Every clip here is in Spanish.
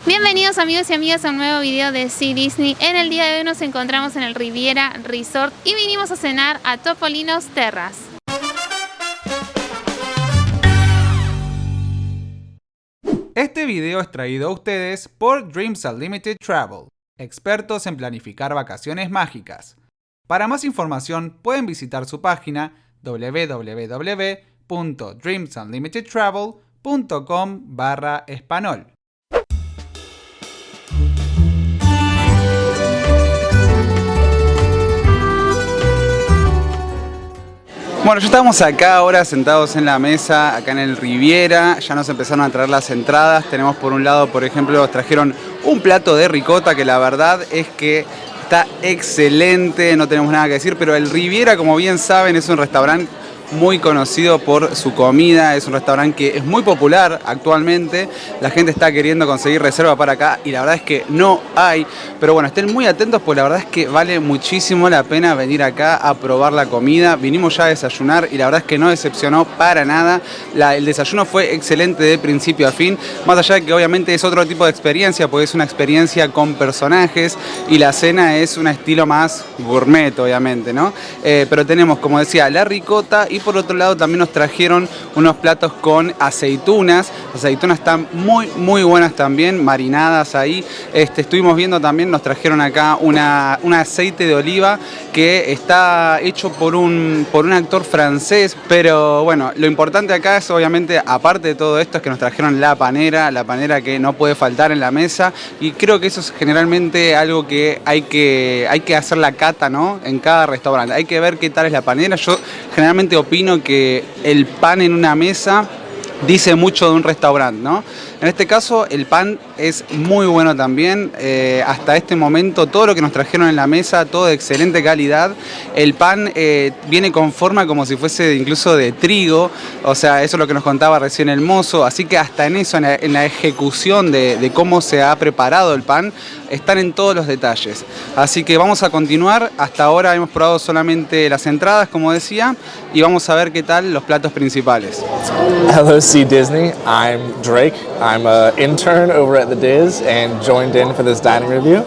Bienvenidos amigos y amigas a un nuevo video de SiDisney. En el día de hoy nos encontramos en el Riviera Resort y vinimos a cenar a Topolino's Terrace. Este video es traído a ustedes por Dreams Unlimited Travel, expertos en planificar vacaciones mágicas. Para más información pueden visitar su página www.dreamsunlimitedtravel.com/español. Bueno, ya estamos acá ahora sentados en la mesa, acá en el Riviera, ya nos empezaron a traer las entradas. Tenemos por un lado, por ejemplo, nos trajeron un plato de ricota que la verdad es que está excelente, no tenemos nada que decir, pero el Riviera, como bien saben, es un restaurante muy conocido por su comida, es un restaurante que es muy popular actualmente, la gente está queriendo conseguir reserva para acá y la verdad es que no hay, pero bueno, estén muy atentos porque la verdad es que vale muchísimo la pena venir acá a probar la comida. Vinimos ya a desayunar y la verdad es que no decepcionó para nada, el desayuno fue excelente de principio a fin, más allá de que obviamente es otro tipo de experiencia porque es una experiencia con personajes y la cena es un estilo más gourmet obviamente, ¿no? Pero tenemos, como decía, la ricota y por otro lado también nos trajeron unos platos con aceitunas. Las aceitunas están muy buenas también, marinadas ahí. Estuvimos viendo también, nos trajeron acá un aceite de oliva que está hecho por un actor francés. Pero bueno, lo importante acá es obviamente, aparte de todo esto, es que nos trajeron la panera que no puede faltar en la mesa. Y creo que eso es generalmente algo que hay que hacer la cata, ¿no? En cada restaurante. Hay que ver qué tal es la panera. Yo generalmente opino que el pan en una mesa dice mucho de un restaurante, ¿no? En este caso el pan es muy bueno también, hasta este momento todo lo que nos trajeron en la mesa, todo de excelente calidad. El pan viene con forma como si fuese incluso de trigo, o sea, eso es lo que nos contaba recién el mozo, así que hasta en eso, en la ejecución de cómo se ha preparado el pan, están en todos los detalles. Así que vamos a continuar, hasta ahora hemos probado solamente las entradas, como decía, y vamos a ver qué tal los platos principales. Hello SiDisney, I'm Drake. I'm an intern over at the Diz and joined in for this dining review.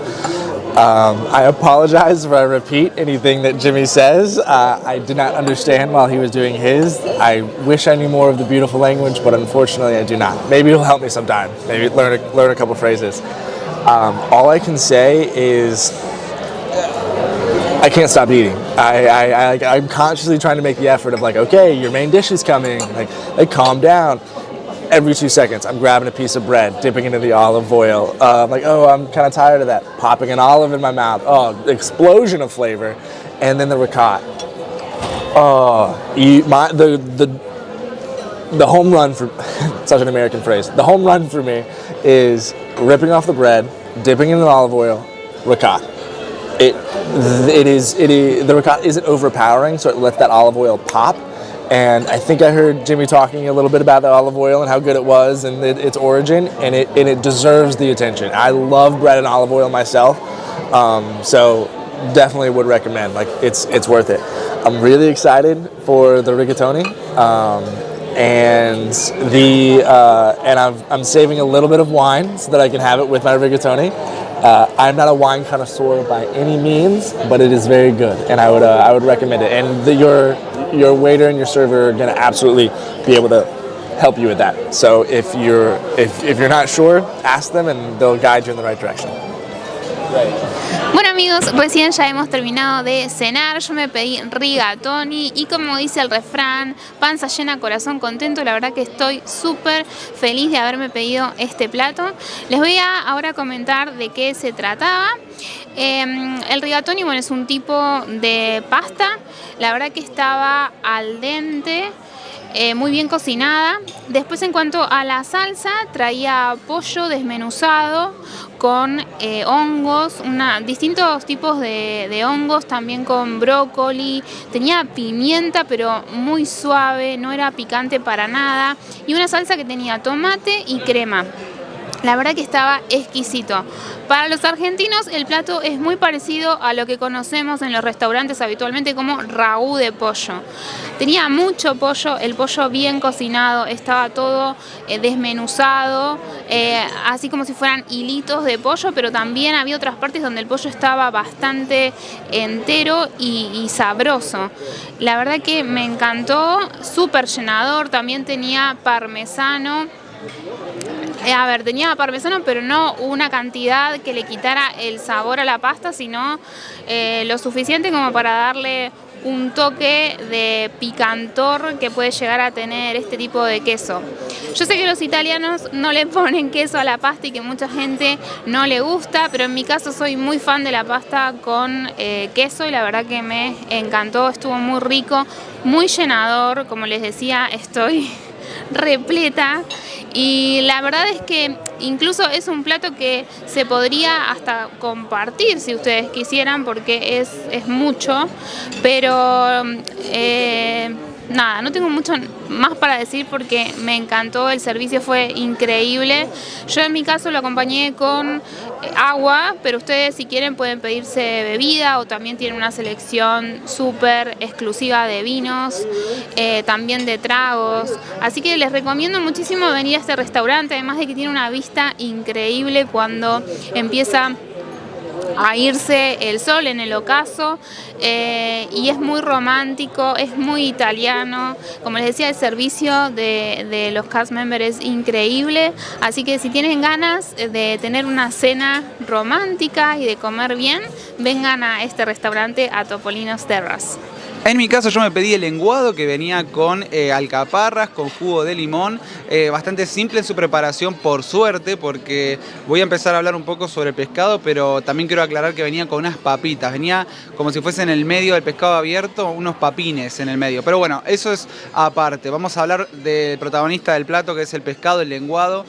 I apologize if I repeat anything that Jimmy says. I did not understand while he was doing his. I wish I knew more of the beautiful language, but unfortunately I do not. Maybe he'll help me sometime. Maybe learn a couple phrases. All I can say is I can't stop eating. I'm consciously trying to make the effort of like, okay, your main dish is coming. Like calm down. Every 2 seconds, I'm grabbing a piece of bread, dipping into the olive oil. Like, oh, I'm kind of tired of that. Popping an olive in my mouth. Oh, explosion of flavor. And then the ricotta. Oh, the home run for, such an American phrase. The home run for me is ripping off the bread, dipping in the olive oil, ricotta. The ricotta isn't overpowering, so it lets that olive oil pop. And I think I heard Jimmy talking a little bit about the olive oil and how good it was and its origin, and it deserves the attention. I love bread and olive oil myself, so definitely would recommend. Like it's worth it. I'm really excited for the rigatoni, and I'm saving a little bit of wine so that I can have it with my rigatoni. I'm not a wine connoisseur by any means, but it is very good, and I would recommend it. And your waiter and your server are going to absolutely be able to help you with that. So if you're not sure, ask them and they'll guide you in the right direction. Bueno amigos, recién ya hemos terminado de cenar, yo me pedí rigatoni y como dice el refrán, panza llena, corazón contento. La verdad que estoy súper feliz de haberme pedido este plato. Les voy a ahora comentar de qué se trataba. El rigatoni, bueno, es un tipo de pasta, la verdad que estaba al dente. Muy bien cocinada. Después, en cuanto a la salsa, traía pollo desmenuzado con hongos, distintos tipos de hongos, también con brócoli. Tenía pimienta, pero muy suave, no era picante para nada. Y una salsa que tenía tomate y crema. La verdad que estaba exquisito. Para los argentinos el plato es muy parecido a lo que conocemos en los restaurantes habitualmente como ragú de pollo. Tenía mucho pollo, el pollo bien cocinado, estaba todo desmenuzado, así como si fueran hilitos de pollo, pero también había otras partes donde el pollo estaba bastante entero y sabroso. La verdad que me encantó, súper llenador, también tenía parmesano. Tenía parmesano, pero no una cantidad que le quitara el sabor a la pasta, sino lo suficiente como para darle un toque de picantor que puede llegar a tener este tipo de queso. Yo sé que los italianos no le ponen queso a la pasta y que mucha gente no le gusta, pero en mi caso soy muy fan de la pasta con queso y la verdad que me encantó, estuvo muy rico, muy llenador, como les decía, estoy repleta y la verdad es que incluso es un plato que se podría hasta compartir si ustedes quisieran porque es mucho, pero nada, no tengo mucho más para decir porque me encantó, el servicio fue increíble. Yo en mi caso lo acompañé con agua, pero ustedes si quieren pueden pedirse bebida o también tienen una selección súper exclusiva de vinos, también de tragos. Así que les recomiendo muchísimo venir a este restaurante, además de que tiene una vista increíble cuando empieza a irse el sol en el ocaso y es muy romántico, es muy italiano. Como les decía, el servicio de los cast members es increíble, así que si tienen ganas de tener una cena romántica y de comer bien, vengan a este restaurante, a Topolino's Terrace. En mi caso yo me pedí el lenguado que venía con alcaparras, con jugo de limón, bastante simple en su preparación por suerte, porque voy a empezar a hablar un poco sobre el pescado, pero también quiero aclarar que venía con unas papitas, venía como si fuese en el medio del pescado abierto, unos papines en el medio. Pero bueno, eso es aparte, vamos a hablar del protagonista del plato que es el pescado, el lenguado.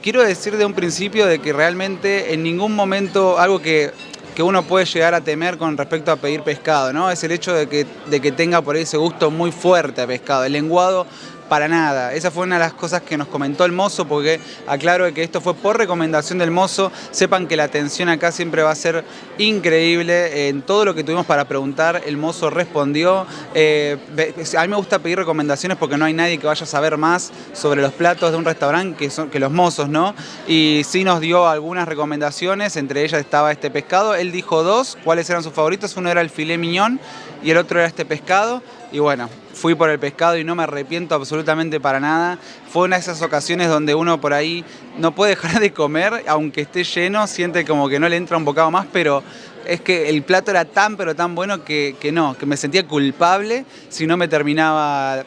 Quiero decir de un principio de que realmente en ningún momento algo que uno puede llegar a temer con respecto a pedir pescado, ¿no? Es el hecho de que tenga por ahí ese gusto muy fuerte a pescado. El lenguado, para nada. Esa fue una de las cosas que nos comentó el mozo, porque aclaro que esto fue por recomendación del mozo. Sepan que la atención acá siempre va a ser increíble. En todo lo que tuvimos para preguntar, el mozo respondió. A mí me gusta pedir recomendaciones porque no hay nadie que vaya a saber más sobre los platos de un restaurante que los mozos, ¿no? Y sí nos dio algunas recomendaciones, entre ellas estaba este pescado. Él dijo dos, cuáles eran sus favoritos. Uno era el filet mignon y el otro era este pescado. Y bueno, fui por el pescado y no me arrepiento absolutamente para nada. Fue una de esas ocasiones donde uno por ahí no puede dejar de comer, aunque esté lleno, siente como que no le entra un bocado más, pero es que el plato era tan pero tan bueno que me sentía culpable si no me terminaba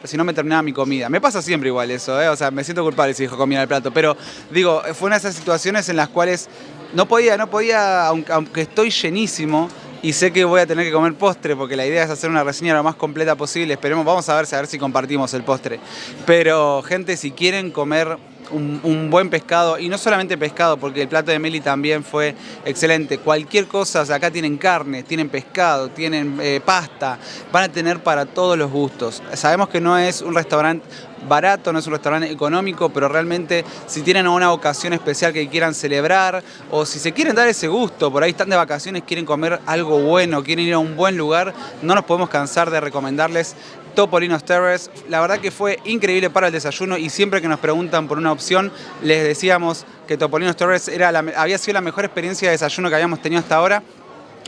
mi comida. Me pasa siempre igual eso, o sea, me siento culpable si dejo comida en el plato, pero digo, fue una de esas situaciones en las cuales no podía, aunque estoy llenísimo, y sé que voy a tener que comer postre porque la idea es hacer una reseña lo más completa posible. Esperemos, vamos a ver si compartimos el postre. Pero gente, si quieren comer un buen pescado, y no solamente pescado, porque el plato de Meli también fue excelente, cualquier cosa, o sea, acá tienen carne, tienen pescado, tienen pasta, van a tener para todos los gustos. Sabemos que no es un restaurante barato, no es un restaurante económico, pero realmente si tienen una ocasión especial que quieran celebrar o si se quieren dar ese gusto, por ahí están de vacaciones, quieren comer algo bueno, quieren ir a un buen lugar, no nos podemos cansar de recomendarles Topolino's Terrace. La verdad que fue increíble para el desayuno y siempre que nos preguntan por una opción les decíamos que Topolino's Terrace había sido la mejor experiencia de desayuno que habíamos tenido hasta ahora.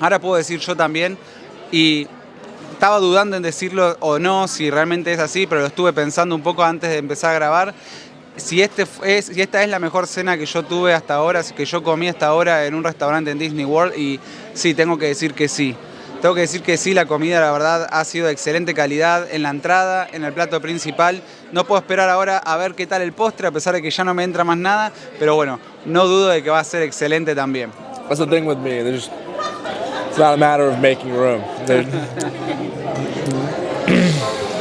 Ahora puedo decir yo también, y estaba dudando en decirlo o no, si realmente es así, pero lo estuve pensando un poco antes de empezar a grabar. Si esta es la mejor cena que yo tuve hasta ahora, que yo comí hasta ahora en un restaurante en Disney World, y sí, tengo que decir que sí. Tengo que decir que sí, la comida la verdad ha sido de excelente calidad en la entrada, en el plato principal. No puedo esperar ahora a ver qué tal el postre, a pesar de que ya no me entra más nada, pero bueno, no dudo de que va a ser excelente también. That's the thing with me. It's not a matter of making room.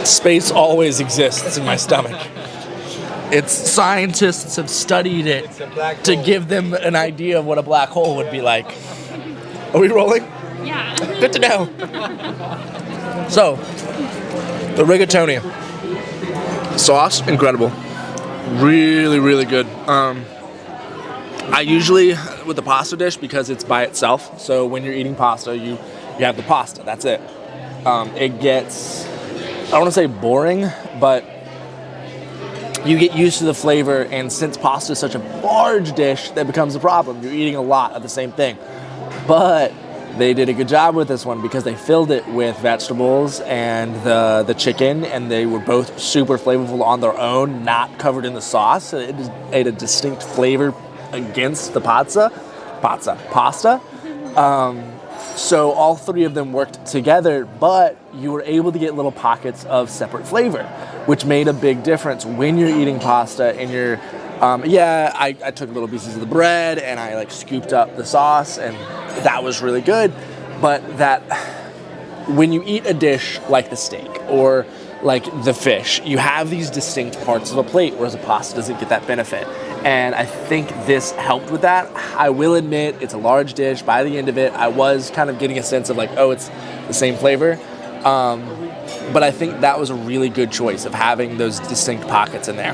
Space always exists in my stomach. Scientists have studied it to give them an idea of what a black hole would be like. Are we rolling? Yeah. Good to know. So, the rigatoni sauce, incredible. Really, really good. I usually, with the pasta dish, because it's by itself, so when you're eating pasta, you have the pasta, that's it. It gets, I don't want to say boring, but you get used to the flavor, and since pasta is such a large dish, that becomes a problem. You're eating a lot of the same thing. But they did a good job with this one because they filled it with vegetables and the chicken, and they were both super flavorful on their own, not covered in the sauce. So it just ate a distinct flavor against the pasta. So all three of them worked together, but you were able to get little pockets of separate flavor, which made a big difference when you're eating pasta and you're, I took little pieces of the bread and I like scooped up the sauce, and that was really good. But that when you eat a dish like the steak or like the fish, you have these distinct parts of a plate, whereas a pasta doesn't get that benefit. And I think this helped with that. I will admit it's a large dish. By the end of it, I was kind of getting a sense of like, oh, it's the same flavor. But I think that was a really good choice of having those distinct pockets in there.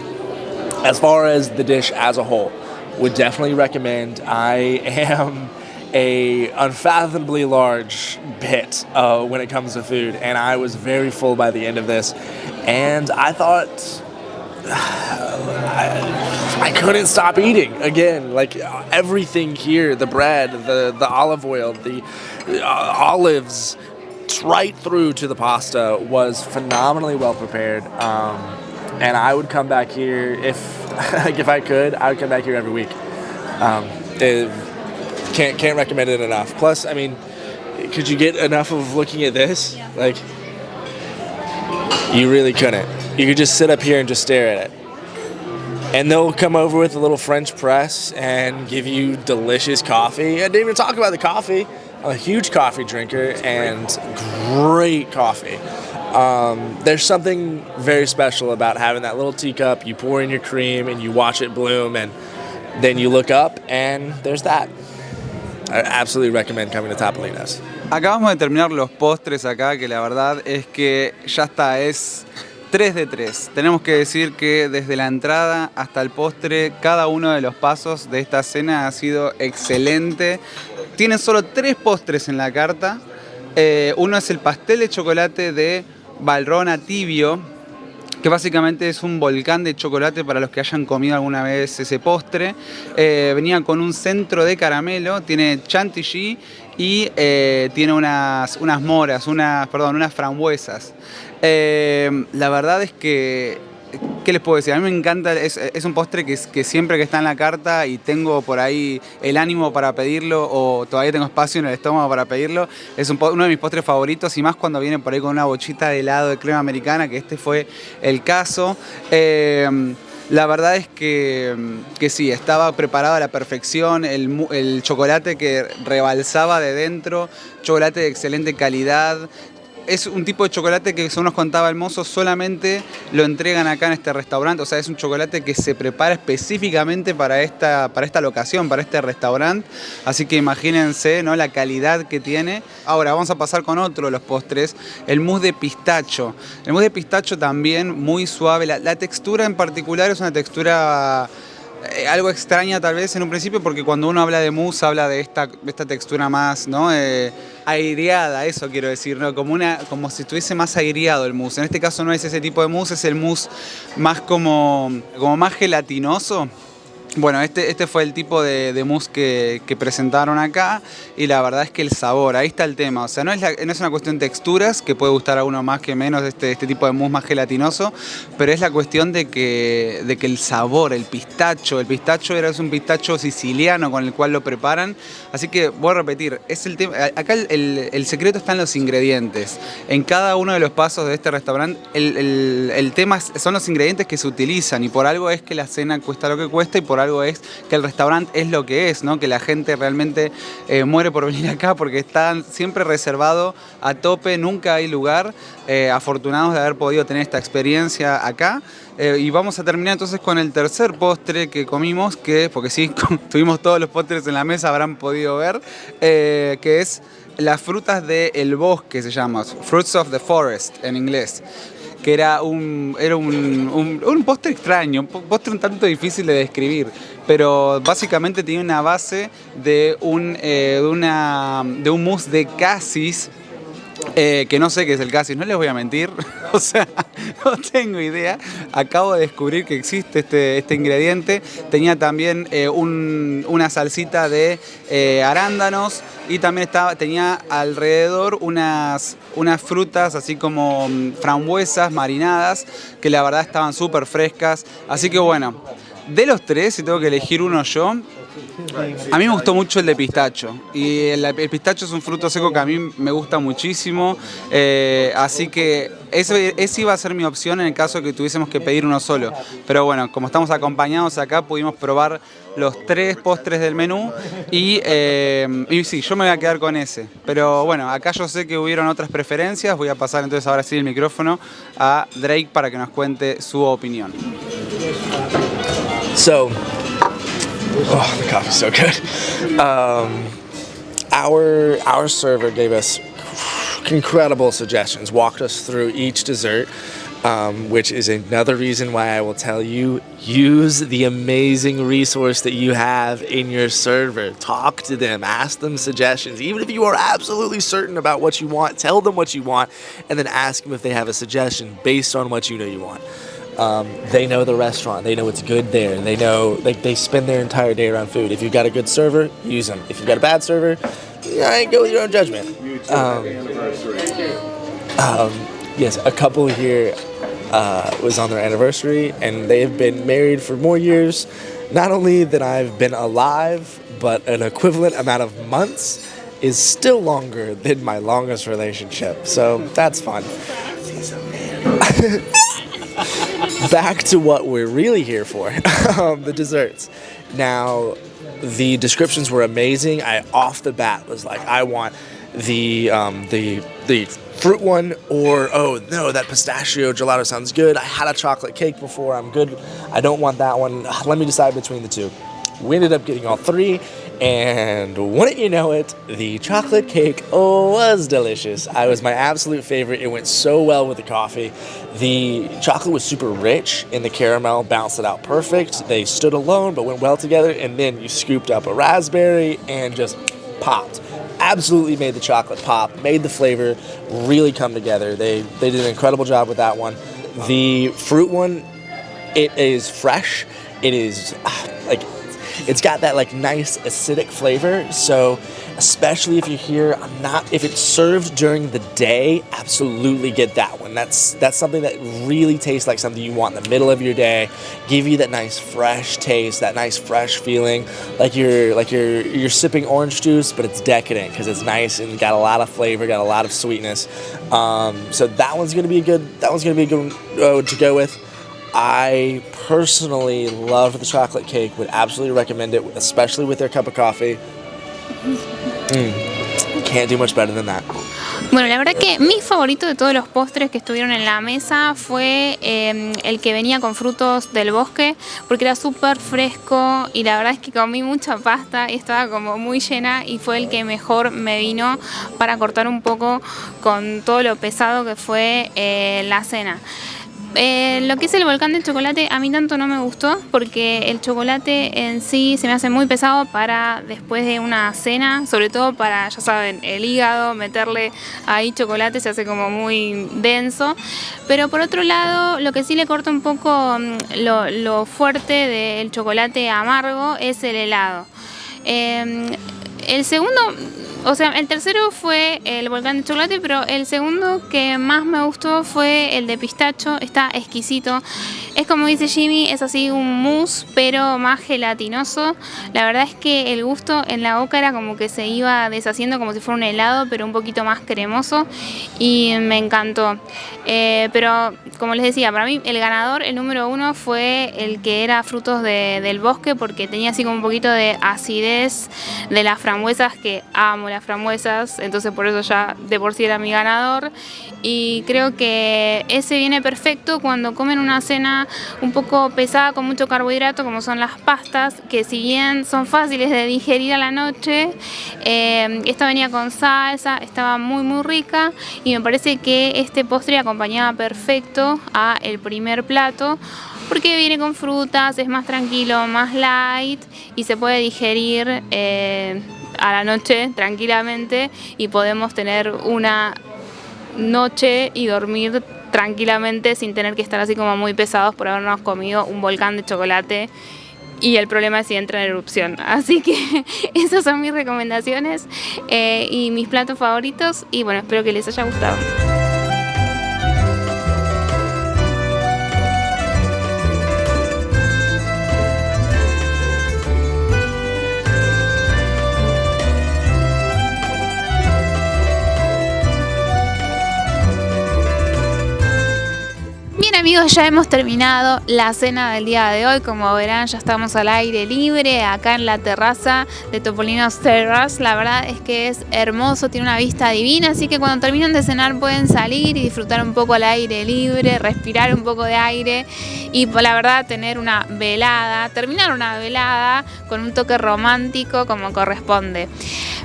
As far as the dish as a whole, would definitely recommend. I am a unfathomably large bit when it comes to food, and I was very full by the end of this. And I thought I couldn't stop eating. Again, like everything here, the bread, the olive oil, the olives, right through to the pasta was phenomenally well prepared. And I would come back here if I could. I would come back here every week. Can't recommend it enough. Plus, I mean, could you get enough of looking at this? Yeah. Like, you really couldn't. You could just sit up here and just stare at it. And they'll come over with a little French press and give you delicious coffee. I didn't even talk about the coffee. I'm a huge coffee drinker and great coffee. There's something very special about having that little teacup. You pour in your cream and you watch it bloom, and then you look up and there's that. I absolutely recommend coming to Topolino's. Acabamos de terminar los postres acá, que la verdad es que ya está, es 3 de 3. Tenemos que decir que desde la entrada hasta el postre, cada uno de los pasos de esta cena ha sido excelente. Tienen solo 3 postres en la carta. Uno es el pastel de chocolate de Valrhona tibio, que básicamente es un volcán de chocolate para los que hayan comido alguna vez ese postre. Venía con un centro de caramelo, tiene chantilly y tiene unas moras, unas frambuesas. La verdad es que, ¿qué les puedo decir? A mí me encanta, es un postre que siempre que está en la carta y tengo por ahí el ánimo para pedirlo, o todavía tengo espacio en el estómago para pedirlo, es uno de mis postres favoritos, y más cuando viene por ahí con una bochita de helado de crema americana, que este fue el caso. La verdad es que sí, estaba preparado a la perfección, el chocolate que rebalsaba de dentro, chocolate de excelente calidad. Es un tipo de chocolate que, según nos contaba el mozo, solamente lo entregan acá en este restaurante. O sea, es un chocolate que se prepara específicamente para esta locación, para este restaurante. Así que imagínense, ¿no?, la calidad que tiene. Ahora vamos a pasar con otro de los postres, el mousse de pistacho. El mousse de pistacho también muy suave. La textura en particular es una textura algo extraña tal vez en un principio, porque cuando uno habla de mousse habla de esta textura más, ¿no?, aireada, eso quiero decir, ¿no?, como si estuviese más aireado el mousse. En este caso no es ese tipo de mousse, es el mousse más como más gelatinoso. Bueno, este fue el tipo de mousse que presentaron acá, y la verdad es que el sabor, ahí está el tema. O sea, no es una cuestión de texturas, que puede gustar a uno más que menos este tipo de mousse más gelatinoso, pero es la cuestión de que el sabor, el pistacho es un pistacho siciliano con el cual lo preparan. Así que voy a repetir, es el tema. Acá el secreto está en los ingredientes. En cada uno de los pasos de este restaurante, el tema son los ingredientes que se utilizan, y por algo es que la cena cuesta lo que cuesta, y por algo es que el restaurante es lo que es, ¿no? Que la gente realmente muere por venir acá, porque está siempre reservado a tope, nunca hay lugar. Afortunados de haber podido tener esta experiencia acá. Y vamos a terminar entonces con el tercer postre que comimos, porque sí, tuvimos todos los postres en la mesa, habrán podido ver, que es las frutas del bosque, se llama Fruits of the Forest en inglés, que era un postre extraño, un postre un tanto difícil de describir, pero básicamente tiene una base de un mousse de casis. Que no sé qué es el casis, no les voy a mentir, o sea, no tengo idea. Acabo de descubrir que existe este ingrediente. Tenía también una salsita de arándanos y también tenía alrededor unas frutas así como frambuesas marinadas que la verdad estaban súper frescas. Así que bueno, de los tres, si tengo que elegir uno yo, a mí me gustó mucho el de pistacho. Y el pistacho es un fruto seco que a mí me gusta muchísimo. Así que ese iba a ser mi opción en el caso de que tuviésemos que pedir uno solo. Pero bueno, como estamos acompañados acá, pudimos probar los 3 postres del menú. Y sí, yo me voy a quedar con ese. Pero bueno, acá yo sé que hubieron otras preferencias. Voy a pasar entonces ahora sí el micrófono a Drake para que nos cuente su opinión. So, oh, the coffee's so good. Our server gave us incredible suggestions, walked us through each dessert, which is another reason why I will tell you, use the amazing resource that you have in your server. Talk to them, ask them suggestions. Even if you are absolutely certain about what you want, tell them what you want, and then ask them if they have a suggestion based on what you know you want. They know the restaurant. They know it's good there. They know, like, they spend their entire day around food. If you've got a good server, use them. If you've got a bad server, go with your own judgment. Yes, a couple here was on their anniversary, and they have been married for more years, not only than I've been alive, but an equivalent amount of months is still longer than my longest relationship. So that's fun. Back to what we're really here for, the desserts. Now, the descriptions were amazing. I off the bat was like, I want the fruit one, or oh no, that pistachio gelato sounds good. I had a chocolate cake before, I'm good. I don't want that one. Let me decide between the two. We ended up getting all three, and wouldn't you know it, the chocolate cake was delicious. It was my absolute favorite. It went so well with the coffee. The chocolate was super rich, and the caramel bounced it out perfect. They stood alone, but went well together, and then you scooped up a raspberry and just popped. Absolutely made the chocolate pop, made the flavor really come together. They did an incredible job with that one. The fruit one, it is fresh. It is it's got that like nice acidic flavor. So especially if you're here, if it's served during the day, absolutely get that one. That's something that really tastes like something you want in the middle of your day. Give you that nice fresh taste, that nice fresh feeling, like you're sipping orange juice, but it's decadent because it's nice and got a lot of flavor, got a lot of sweetness. So that one's gonna be a good one to go with. I personally loved the chocolate cake, would absolutely recommend it, especially with their cup of coffee. Can't do much better than that. Bueno, la verdad que mi favorito de todos los postres que estuvieron en la mesa fue el que venía con frutos del bosque, porque era súper fresco y la verdad es que comí mucha pasta y estaba como muy llena, y fue el que mejor me vino para cortar un poco con todo lo pesado que fue la cena. Lo que es el volcán de chocolate a mí tanto no me gustó, porque el chocolate en sí se me hace muy pesado para después de una cena, sobre todo para, ya saben, el hígado, meterle ahí chocolate se hace como muy denso. Pero por otro lado, lo que sí le corta un poco lo fuerte del chocolate amargo es el helado. El segundo, o sea, el tercero fue el volcán de chocolate, pero el segundo que más me gustó fue el de pistacho. Está exquisito. Es como dice Jimmy, es así un mousse, pero más gelatinoso. La verdad es que el gusto en la boca era como que se iba deshaciendo como si fuera un helado, pero un poquito más cremoso, y me encantó. Pero como les decía, para mí el ganador, el número uno, fue el que era frutos del bosque, porque tenía así como un poquito de acidez de las frambuesas, que amo las frambuesas, entonces por eso ya de por sí era mi ganador. Y creo que ese viene perfecto cuando comen una cena un poco pesada con mucho carbohidrato, como son las pastas, que si bien son fáciles de digerir a la noche, esta venía con salsa, estaba muy muy rica, y me parece que este postre acompañaba perfecto a el primer plato, porque viene con frutas, es más tranquilo, más light y se puede digerir a la noche tranquilamente y podemos tener una noche y dormir tranquilamente sin tener que estar así como muy pesados por habernos comido un volcán de chocolate y el problema es si entra en erupción. Así que esas son mis recomendaciones y mis platos favoritos y bueno, espero que les haya gustado. Bien amigos, ya hemos terminado la cena del día de hoy. Como verán, ya estamos al aire libre acá en la terraza de Topolino's Terrace. La verdad es que es hermoso, tiene una vista divina, así que cuando terminen de cenar pueden salir y disfrutar un poco al aire libre, respirar un poco de aire y la verdad tener una velada, terminar una velada con un toque romántico como corresponde.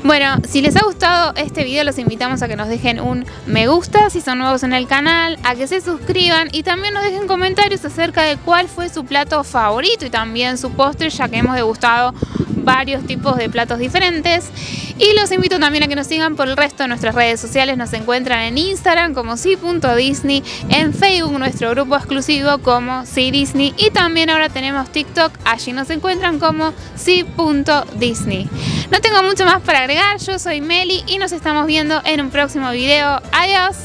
Bueno, si les ha gustado este video los invitamos a que nos dejen un me gusta si son nuevos en el canal, a que se suscriban y también nos dejen comentarios acerca de cuál fue su plato favorito y también su postre, ya que hemos degustado varios tipos de platos diferentes. Y los invito también a que nos sigan por el resto de nuestras redes sociales. Nos encuentran en Instagram como si.disney, en Facebook nuestro grupo exclusivo como SiDisney y también ahora tenemos TikTok, allí nos encuentran como si.disney. No tengo mucho más para agregar, yo soy Meli y nos estamos viendo en un próximo video. Adiós.